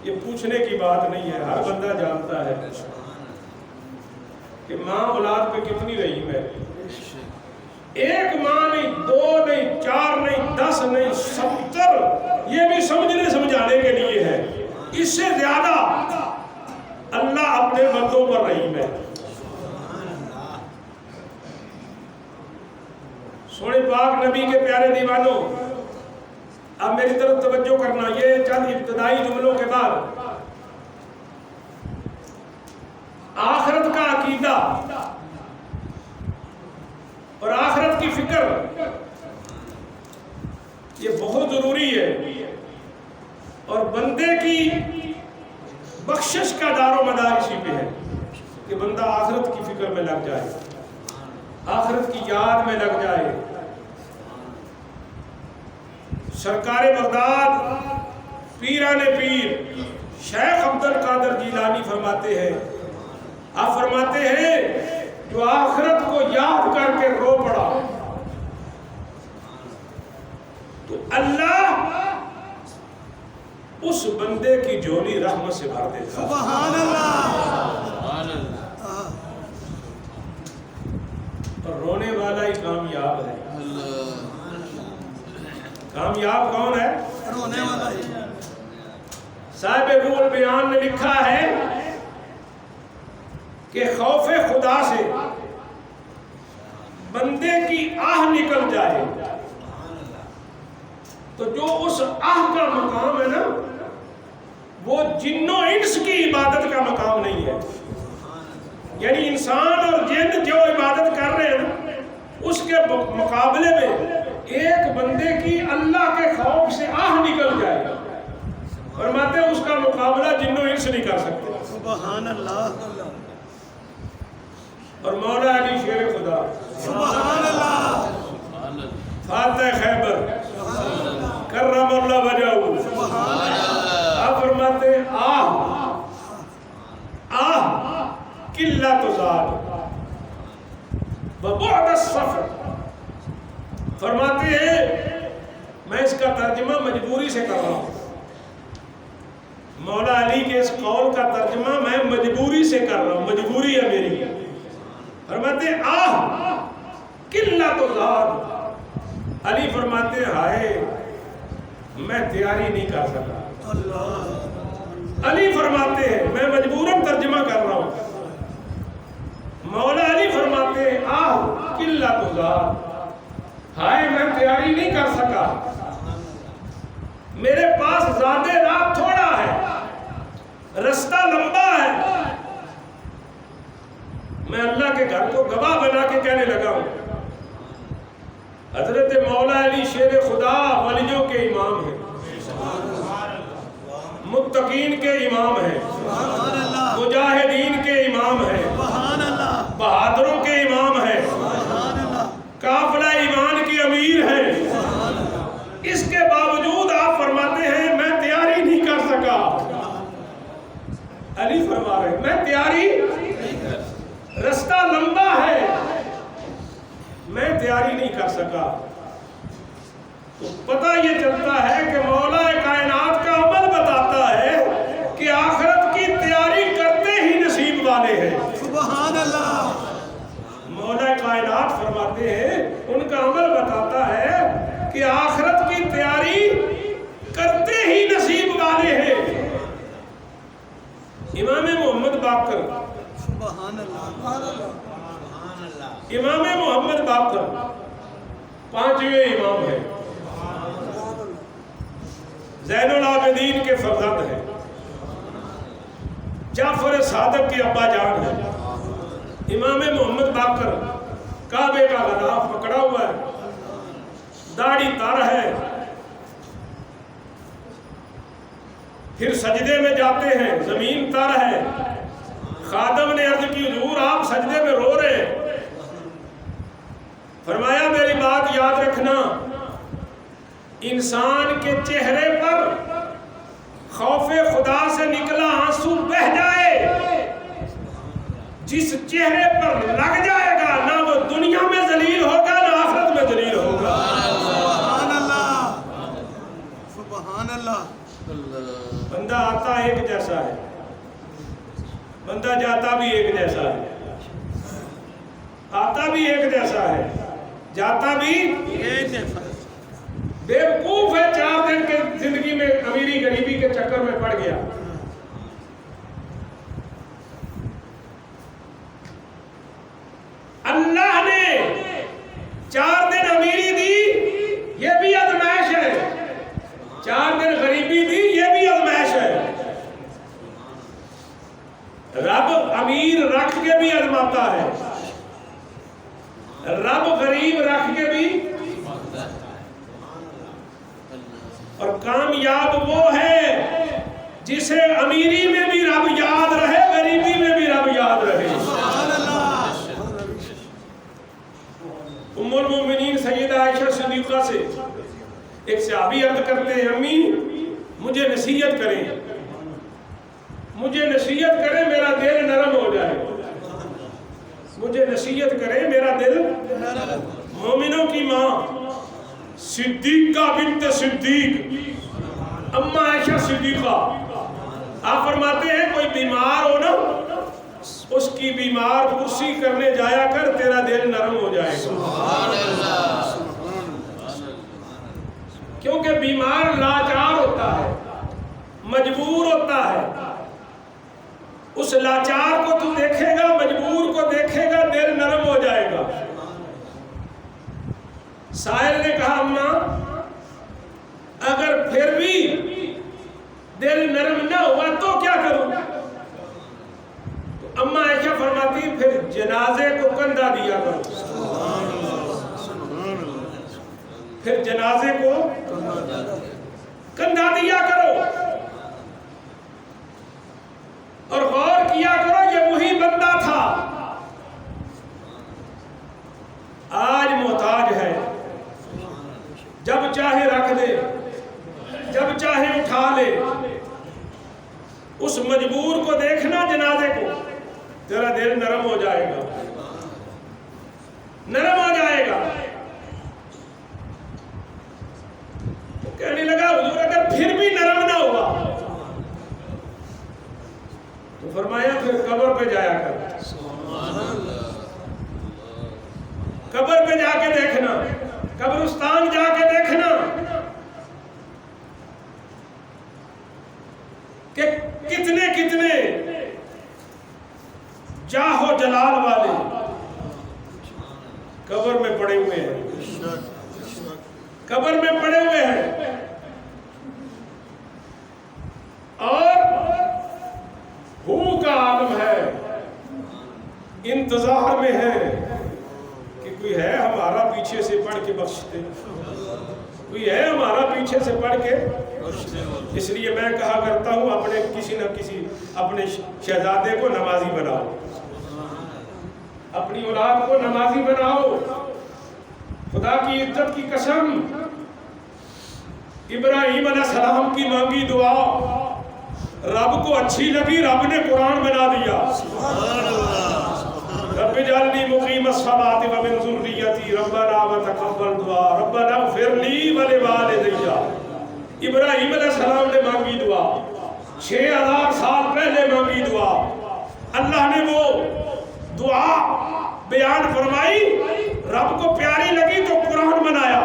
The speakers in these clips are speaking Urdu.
یہ پوچھنے کی بات نہیں ہے، ہر بندہ جانتا ہے کہ ماں اولاد پہ کتنی رحیم ہے۔ ایک ماں نہیں، 2 نہیں، 4 نہیں، 10 نہیں، 70 یہ بھی سمجھنے سمجھانے کے لیے ہے۔ اس سے زیادہ اللہ اپنے بندوں پر رحیم ہے۔ سونے پاک نبی کے پیارے دیوانوں، اب میری طرف توجہ کرنا، یہ چند ابتدائی جملوں کے بعد آخرت کا عقیدہ اور آخرت کی فکر یہ بہت ضروری ہے، اور بندے کی بخشش کا دار و مدار اسی پہ ہے کہ بندہ آخرت کی فکر میں لگ جائے، آخرت کی یاد میں لگ جائے۔ سرکار بغداد پیران پیر شیخ عبد القادر جیلانی فرماتے ہیں، آپ فرماتے ہیں جو آخرت کو یاد کر کے رو پڑا تو اللہ اس بندے کی جھولی رحمت سے بھر دیتا۔ سبحان اللہ۔ اور رونے والا ہی کامیاب ہے۔ کامیاب کون ہے؟ رونے والا ہی۔ صاحب روح البیان نے لکھا ہے کہ خوف خدا سے بندے کی آہ نکل جائے تو جو اس آہ کا مقام ہے نا، وہ جن و انس کی عبادت کا مقام نہیں ہے۔ یعنی انسان اور جن جو عبادت کر رہے ہیں اس کے مقابلے میں ایک بندے کی اللہ کے خوف سے آہ نکل جائے، فرماتے ہیں اس کا مقابلہ جن و انس نہیں کر سکتے۔ سبحان اللہ۔ اور مولا علی شیر خدا سبحان اللہ۔ فاتح خیبر کرم اللہ وجہہ، آپ فرماتے ہیں آہ قلت ذات وبعد السفر، فرماتے ہیں میں اس کا ترجمہ مجبوری سے کر رہا ہوں۔ مولا علی کے اس قول کا ترجمہ میں مجبوری سے کر رہا ہوں، مجبوری ہے میری۔ فرماتے ہیں قلت ذات، علی فرماتے ہیں ہائے میں تیاری نہیں کر سکا۔ علی فرماتے ہیں میں مجبوراً ترجمہ کر رہا ہوں، مولا علی فرماتے ہیں قلت ذات، ہائے میں تیاری نہیں کر سکا، میرے پاس زیادہ رات تھوڑا ہے، رستہ لمبا ہے، میں اللہ کے گھر کو گواہ بنا کے کہنے لگا ہوں۔ حضرت مولا علی شیر خدا ولیوں کے امام ہیں، متقین کے امام ہیں، مجاہدین کے امام ہیں، بہادروں کے امام ہیں، قافلہ ایمان کی امیر ہیں، اس کے باوجود آپ فرماتے ہیں میں تیاری نہیں کر سکا۔ علی فرما رہے ہیں میں تیاری، رستہ لمبا ہے، میں تیاری نہیں کر سکا۔ تو پتہ یہ چلتا ہے کہ مولا کائنات کا عمل بتاتا ہے کہ آخرت کی تیاری کرتے ہی نصیب والے ہیں۔ سبحان اللہ۔ مولا کائنات فرماتے ہیں ان کا عمل بتاتا ہے کہ آخرت کی تیاری کرتے ہی نصیب والے ہیں۔ امام محمد باقر، سبحان اللہ۔ امام محمد باقر 5ویں امام ہیں، زین العابدین کے فرزند ہیں، جعفر صادق کے ابا جان ہیں۔ امام محمد باقر کعبے کا غلاف پکڑا ہوا ہے، داڑھی تر ہے، پھر سجدے میں جاتے ہیں، زمین تر ہے۔ خادم نے عرض کی حضور آپ سجدے میں رو رہے ہیں، فرمایا میری بات یاد رکھنا، انسان کے چہرے پر خوف خدا سے نکلا آنسو بہ جائے، جس چہرے پر لگ جائے گا نہ وہ دنیا میں ذلیل ہوگا نہ آخرت میں ذلیل ہوگا۔ سبحان اللہ۔ سبحان اللہ۔ بندہ آتا ایک جیسا ہے، بندہ جاتا بھی ایک جیسا ہے، آتا بھی ایک جیسا ہے، جاتا بھی بیوقوف ہے، 4 دن کے زندگی میں امیری غریبی کے چکر میں پڑ گیا۔ اللہ نے 4 دن امیری دی، یہ بھی آزمائش ہے، 4 دن غریبی دی، یہ بھی آزمائش ہے۔ رب امیر رکھ کے بھی آزماتا ہے، رب غریب رکھ کے بھی، اور کامیاب وہ ہے جسے امیری میں بھی رب یاد رہے، غریبی میں بھی رب یاد رہے۔ ام المومنین سیدہ عائشہ صدیقہ سے ایک صحابی عرض کرتے ہیں، امی مجھے نصیحت کریں، مجھے نصیحت کریں، میرا دل نرم ہو جائے، مجھے نصیحت کریں میرا دل۔ مومنوں کی ماں صدیقہ بنت صدیق، اما عائشہ صدیقہ، آپ فرماتے ہیں کوئی بیمار ہو نا، اس کی بیمار کرسی کرنے جایا کر، تیرا دل نرم ہو جائے گا۔ کیونکہ بیمار لاچار ہوتا ہے، مجبور ہوتا ہے، اس لاچار کو تو دیکھے گا، مجبور کو دیکھے گا، دل نرم ہو جائے گا۔ سائل نے کہا اماں اگر پھر بھی دل نرم نہ ہوا تو کیا کروں؟ تو اماں عائشہ فرماتی پھر جنازے کو کندھا دیا کرو، پھر جنازے کو کندھا دیا کرو، اور غور کیا کرو یہ وہی بندہ تھا، آج محتاج ہے، جب چاہے رکھ دے، جب چاہے اٹھا لے۔ اس مجبور کو دیکھنا جنازے کو، تیرا دل نرم ہو جائے گا، نرم ہو جائے گا۔ کہنے لگا حضور اگر پھر بھی نرم نہ ہوا تو فرمایا پھر قبر پہ جایا کر، قبر پہ جا کے دیکھنا، قبرستان جا کے دیکھنا کہ کتنے کتنے جاہ و جلال والے قبر میں پڑے ہوئے ہیں، قبر میں پڑے ہوئے ہیں، اور بھوک کا عالم ہے، انتظار میں ہے کہ کوئی ہے ہمارا پیچھے سے پڑھ کے بخش دے، کوئی ہے ہمارا پیچھے سے پڑھ کے۔ اس لیے میں کہا کرتا ہوں اپنے کسی نہ کسی اپنے شہزادے کو نمازی بناؤ، اپنی اولاد کو نمازی بناؤ۔ خدا کی عزت کی قسم، ابراہیم علیہ السلام کی مانگی دعا رب کو اچھی لگی، رب نے قرآن بنا دیا۔ رب اجعلنی مقیم الصلاۃ ومن ذریتی ربنا وتقبل دعا ربنا اغفر لی ولوالدی۔ ابراہیم علیہ السلام نے مانگی دعا، 6000 سال پہلے مانگی دعا، اللہ نے وہ دعا بیان فرمائی، رب کو پیاری لگی تو قرآن بنایا،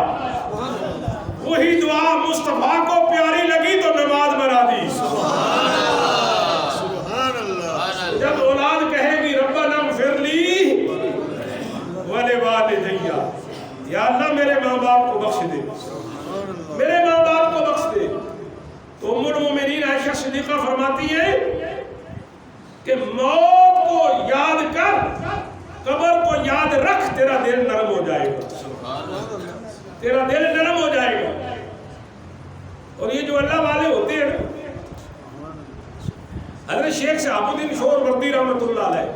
وہی دعا مصطفیٰ کو پیاری لگی تو نماز بنا دی۔ جب اولاد کہے گی ربنا اغفر لی ولوالدی، یا اللہ میرے ماں باپ کو بخش دے، میرے ماں باپ کو بخش دے، تو ام المومنین عائشہ صدیقہ فرماتی ہے کہ موت کو یاد کر، قبر کو یاد رکھ، تیرا دل نرم ہو جائے گا، تیرا دل نرم ہو جائے گا۔ اور یہ جو اللہ والے ہوتے ہیں نا، حضرت شیخ صاحب الدین سہروردی رحمۃ اللہ علیہ،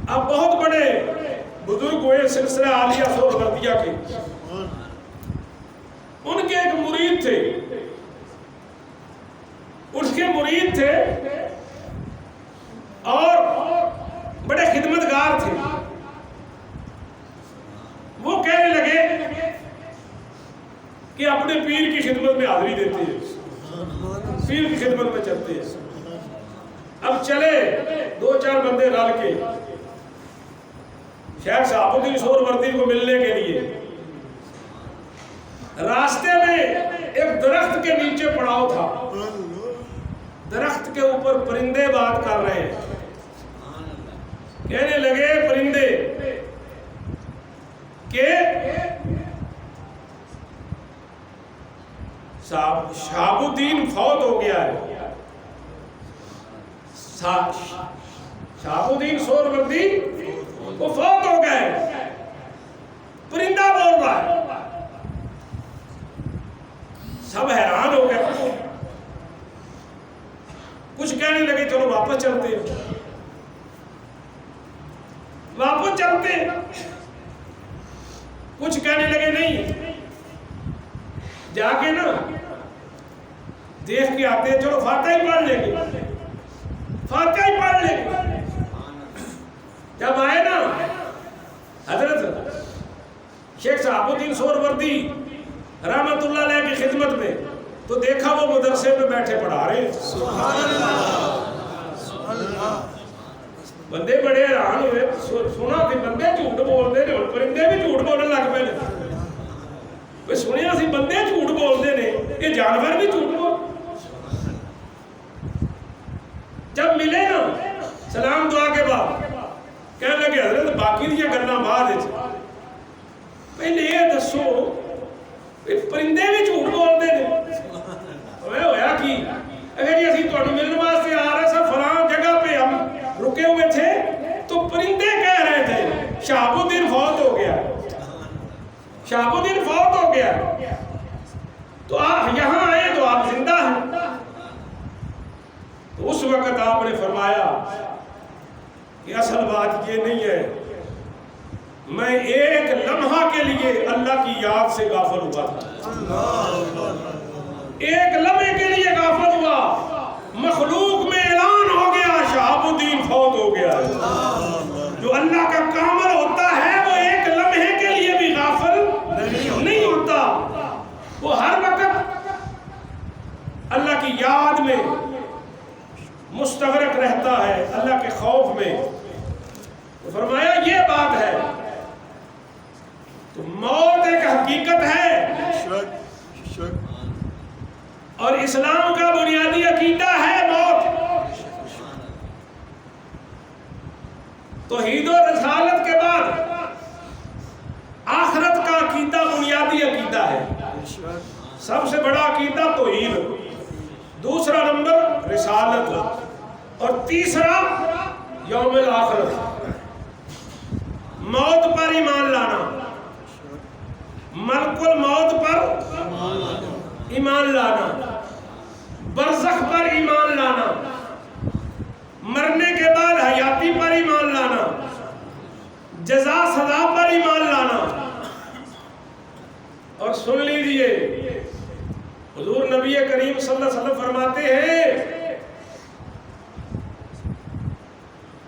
اب بہت بڑے بزرگ ہوئے سلسلہ عالیہ سہروردیہ کے، ان کے ایک مرید تھے، اس کے مرید تھے اور بڑے خدمتگار تھے۔ وہ کہنے لگے کہ اپنے پیر کی خدمت میں حاضری دیتے ہیں، پیر کی خدمت میں چلتے ہیں. اب چلے 2-4 بندے رل کے شیخ شہاب الدین سہروردی کو ملنے کے لیے. راستے میں ایک درخت کے نیچے پڑاؤ تھا. درخت کے اوپر پرندے بات کر رہے ہیں. کہنے لگے پرندے کہ شہاب الدین فوت ہو گیا ہے. شہاب الدین سہروردی وہ فوت ہو گئے. پرندہ بول رہا ہے. سب حیران ہو گئے. کچھ کہنے لگے چلو واپس چلتے ہیں. واپس چلتے ہیں. کچھ کہنے لگے نہیں جا کے نا دیکھ کے آتے ہیں. چلو فاتحہ ہی پڑھ لیں گے. فاتحہ ہی پڑھ لیں گے. جب آئے نا حضرت شیخ شہاب الدین سہروردی رحمت اللہ علیہ کی خدمت میں, تو دیکھا وہ مدرسے میں بیٹھے پڑھا رہے ہیں. سبحان اللہ. بندے بڑے حیران ہوئے. سنا کہ بندے جھوٹ بولتے ہیں, پرندے بھی جھوٹ بولنے لگ پے. سنیا سی بندے جھوٹ بولتے ہیں, یہ جانور بھی جھوٹ بول. جب ملے نا سلام دعا کے بعد کہنے لگے حضرت باقی دیا گلاں بعد پہلے یہ دسو پرندے بھی جھوٹ بولتے ہیں. ہویا کی اگر یہ اسی تہاڈوں ملن واسطے آ رہے سب فلاں جگہ پہ ہم رکے ہوئے تھے تو پرندے کہہ رہے تھے شہاب الدین فوت ہو گیا. شہاب الدین فوت ہو گیا. تو آپ یہاں آئے تو آپ زندہ ہیں. تو اس وقت آپ نے فرمایا کہ اصل بات یہ نہیں ہے, میں ایک لمحہ کے لیے اللہ کی یاد سے غافل ہوا تھا. ایک لمحے کے لیے غافل ہوا. مخلوق میں اعلان ہو گیا شہاب الدین فوت ہو گیا ہے. جو اللہ کا کامل ہوتا ہے وہ ایک لمحے کے لیے بھی غافل نہیں ہوتا. وہ ہر وقت اللہ کی یاد میں مستغرق رہتا ہے, اللہ کے خوف میں. تو فرمایا یہ بات ہے. تو موت ایک حقیقت ہے اور اسلام کا بنیادی عقیدہ ہے موت. توحید و رسالت کے بعد آخرت کا عقیدہ بنیادی عقیدہ ہے. سب سے بڑا عقیدہ توحید, دوسرا نمبر رسالت, اور تیسرا یوم الآخرت. موت پر ایمان لانا, ملک الموت پر ایمان لانا, برزخ پر ایمان لانا, مرنے کے بعد حیاتی پر ایمان لانا, جزا سزا پر ایمان لانا. اور سن لیجئے حضور نبی کریم صلی اللہ علیہ وسلم فرماتے ہیں,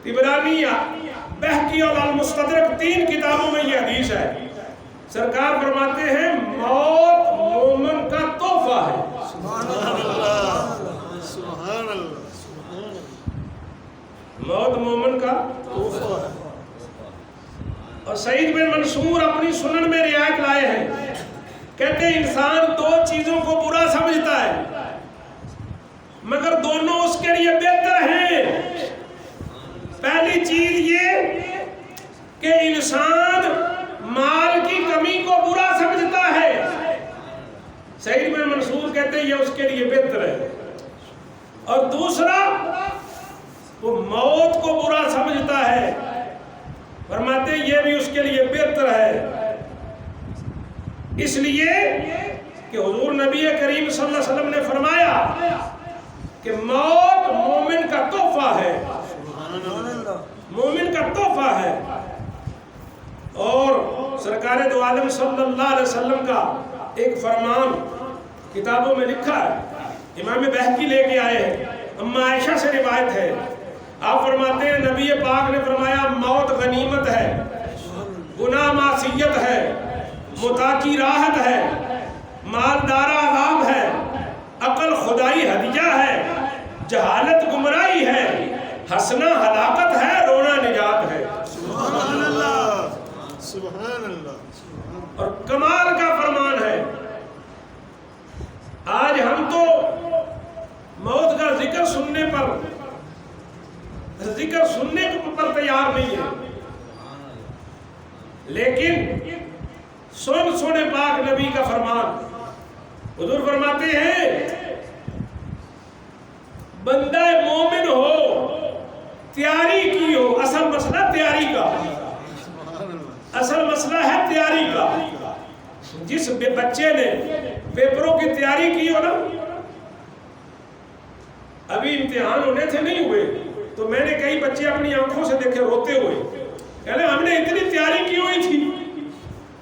طبرانیہ, بہقی اور المستدرک 3 کتابوں میں یہ حدیث ہے. سرکار فرماتے ہیں موت مومن کا تحفہ ہے. سبحان اللہ. سبحان اللہ. موت مومن کا تحفہ ہے. اور سعید بن منصور اپنی سنن میں روایت لائے ہیں, کہتے ہیں انسان 2 چیزوں کو برا سمجھتا ہے مگر دونوں اس کے لیے بہتر ہیں. پہلی چیز یہ کہ انسان مال کی کمی کو برا سمجھتا ہے. سعید بن منصور کہتے ہیں یہ اس کے لیے بہتر ہے. اور دوسرا وہ موت کو برا سمجھتا ہے, فرماتے ہیں یہ بھی اس کے لیے بہتر ہے. اس لیے کہ حضور نبی کریم صلی اللہ علیہ وسلم نے فرمایا کہ موت مومن کا تحفہ ہے. مومن کا تحفہ ہے. اور سرکار دو عالم صلی اللہ علیہ وسلم کا ایک فرمان کتابوں میں لکھا ہے, امام بہقی لے کے آئے ہیں, اما عائشہ سے روایت ہے. آپ فرماتے ہیں نبی پاک نے فرمایا موت غنیمت ہے, گناہ معصیت ہے, متاع کی راحت ہے, مالدارہ عذاب ہے, عقل خدائی ہدیہ ہے. جہالت گمراہی ہے، ہنسنا ہلاکت ہے، رونا نجات ہے۔ سبحان اللہ، سبحان اللہ۔ اور کمال کا فرمان ہے، آج ہم تو موت کا ذکر سننے پر تیار نہیں ہے، لیکن سن پاک نبی کا فرمان۔ حضور فرماتے ہیں بندہ مومن ہو، تیاری کی ہو، اصل مسئلہ تیاری کا، اصل مسئلہ ہے تیاری کا۔ جس بچے نے پیپروں کی تیاری کی ہو نا، ابھی امتحان ہونے تھے نہیں ہوئے، تو میں نے کئی بچے اپنی آنکھوں سے دیکھے روتے ہوئے، کہنے ہم نے اتنی تیاری کی ہوئی تھی،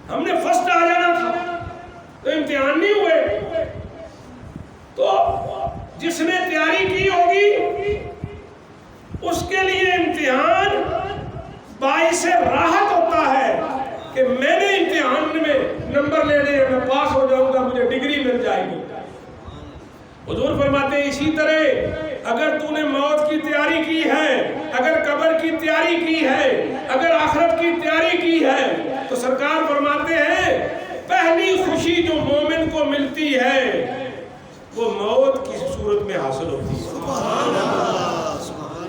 ہم نے فرسٹ آ جانا تھا، تو امتحان نہیں ہوئے۔ تو جس نے تیاری کی ہوگی اس کے لیے امتحان باعث راحت ہوتا ہے کہ میں نے امتحان میں نمبر لینے ہیں، میں پاس ہو جاؤں گا، مجھے ڈگری مل جائے گی۔ حضور فرماتے ہیں اسی طرح اگر تو نے موت کی تیاری کی ہے، اگر قبر کی تیاری کی ہے، اگر آخرت کی تیاری کی ہے، تو سرکار فرماتے ہیں پہلی خوشی جو مومن کو ملتی ہے وہ موت کی صورت میں حاصل ہوتی ہے۔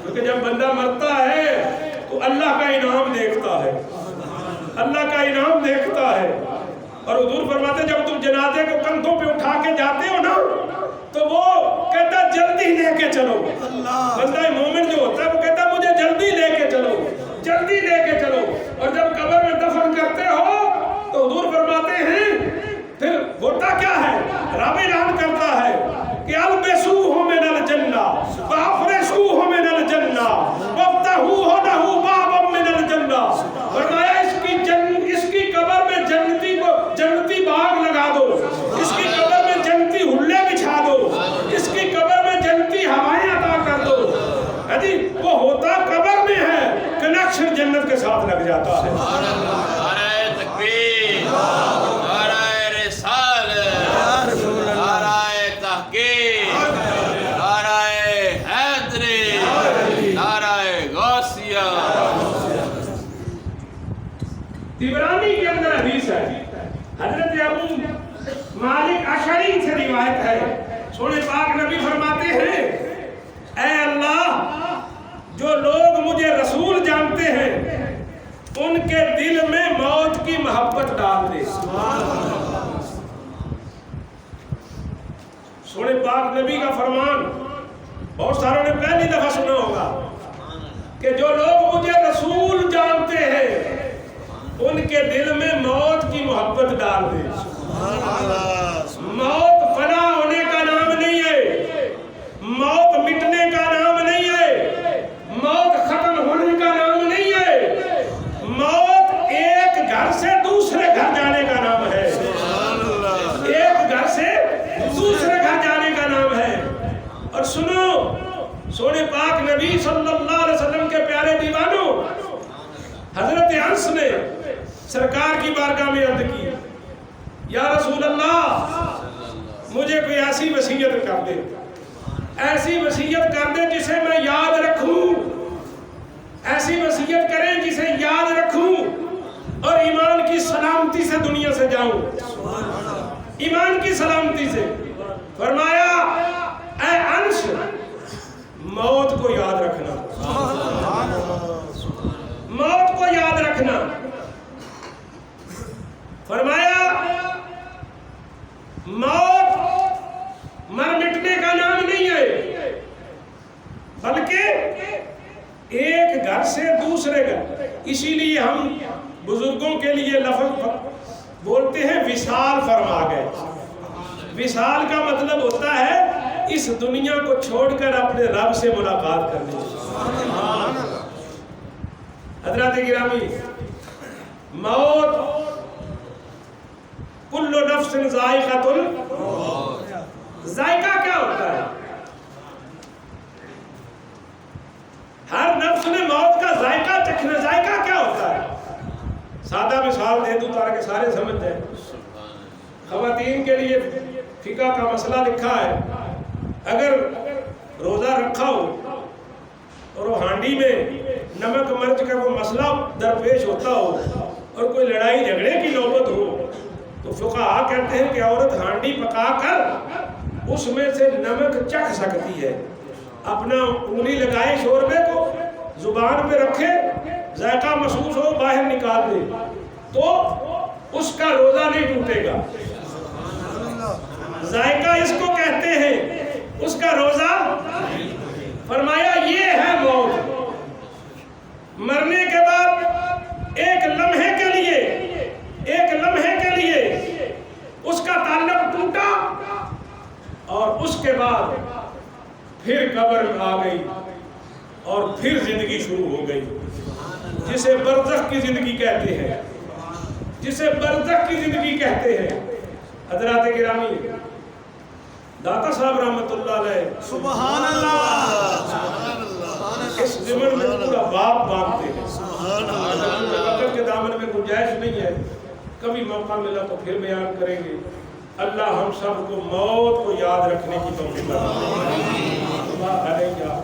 کیونکہ جب بندہ مرتا ہے تو اللہ کا انعام دیکھتا ہے، اللہ کا انعام دیکھتا ہے۔ اور حضور فرماتے ہیں جب تم جنازے کو کندھوں پہ اٹھا کے جاتے ہو نا، تو وہ کہتا جلدی لے کے چلو۔ بندہ مومن جو ہوتا ہے وہ کہتا مجھے جلدی لے کے چلو، جلدی لے کے چلو۔ اور جب قبر میں دفن کرتے ہو تو حضور فرماتے ہیں پھر ہوتا کیا ہے، رب اعلان کرتا ہے کہ البسوہ من الجنہ وافرشوہ من الجنہ وافتحوہ لہ بابا من الجنہ۔ فرمایا اس کی قبر میں جنتی باغ لگا دو، اس کی قبر میں جنتی ہلے بچھا دو، اس کی قبر میں جنتی ہوائیں عطا کر دو۔ وہ ہوتا قبر میں ہے، کنیکشن جنت کے ساتھ لگ جاتا ہے۔ نعرہ تکبیر، نعرہ رسالت، نعرہ تحقیق، نعرہ حیدری، نعرہ غوثیہ۔ طبرانی کے اندر حدیث ہے، حضرت ابو مالک اشعری سے روایت ہے، سونے پاک نبی فرماتے ہیں اے اللہ جو لوگ مجھے رسول جانتے ہیں ان کے دل میں موت کی محبت ڈال دے۔ سونے پاک نبی کا فرمان بہت ساروں نے پہلی دفعہ سنا ہوگا کہ جو لوگ مجھے رسول جانتے ہیں ان کے دل میں موت کی محبت ڈال دے۔ موت فنا ہونے کا نام نہیں ہے، موت مٹنے کا نام نہیں ہے، موت ختم ہونے کا نام نہیں ہے، موت ایک گھر سے دوسرے گھر جانے کا نام ہے، ایک گھر سے دوسرے گھر جانے کا نام ہے۔ اور سنو، سونے پاک نبی صلی اللہ علیہ وسلم کے پیارے دیوانوں، حضرت انس نے سرکار کی بارگاہ میں عرض کی یا رسول اللہ مجھے کوئی ایسی وصیت کر دے، ایسی وصیت کر دے جسے میں یاد رکھوں، ایسی وصیت کریں جسے یاد رکھوں اور ایمان کی سلامتی سے دنیا سے جاؤں، ایمان کی سلامتی سے۔ فرمایا اے انس موت کو یاد رکھنا، موت کو یاد رکھنا۔ فرمایا موت مر مٹنے کا نام نہیں ہے بلکہ ایک گھر سے دوسرے گھر۔ اسی لیے ہم بزرگوں کے لیے لفظ بولتے ہیں وصال فرما گئے۔ وصال کا مطلب ہوتا ہے اس دنیا کو چھوڑ کر اپنے رب سے ملاقات کرنے۔ حضرات گرامی، موت کل نفس ذائقۃ الموت، ذائقہ کیا ہوتا ہے؟ ہر نفس نے موت کا ذائقہ چکھنا۔ ذائقہ کیا ہوتا ہے؟ سادہ مثال دے دوں تاکہ سارے سمجھ جائیں۔ خواتین کے لیے فقہ کا مسئلہ لکھا ہے، اگر روزہ رکھا ہو اور وہ ہانڈی میں نمک مرچ کا کوئی مسئلہ درپیش ہوتا ہو اور کوئی لڑائی جھگڑے کی نوبت ہو تو فقہاء کہتے ہیں کہ عورت ہانڈی پکا کر اس میں سے نمک چکھ سکتی ہے، اپنا انگلی لگائے شوربے کو، زبان پہ رکھے، ذائقہ محسوس ہو، باہر نکال دے تو اس کا روزہ نہیں ٹوٹے گا۔ ذائقہ اس کو کہتے ہیں، اس کا روزہ۔ فرمایا یہ ہے موت، مرنے کے بعد ایک لمحے کے لیے اس کا تعلق ٹوٹا اور اس کے بعد پھر قبر آ گئی اور پھر زندگی شروع ہو گئی، جسے برزخ کی زندگی کہتے ہیں، جسے برزخ کی زندگی کہتے ہیں۔ حضرات گرامی، داتا صاحب رحمت اللہ علیہ سبحان اللہ، اس ضمن میں پورا باب باندھتے ہیں۔ سبحان اللہ، وقت کے دامن میں گنجائش نہیں ہے، کبھی موقع ملا تو پھر بیان کریں گے۔ اللہ ہم سب کو موت کو یاد رکھنے کی توفیق عطا فرمائے۔ اللہ علیہ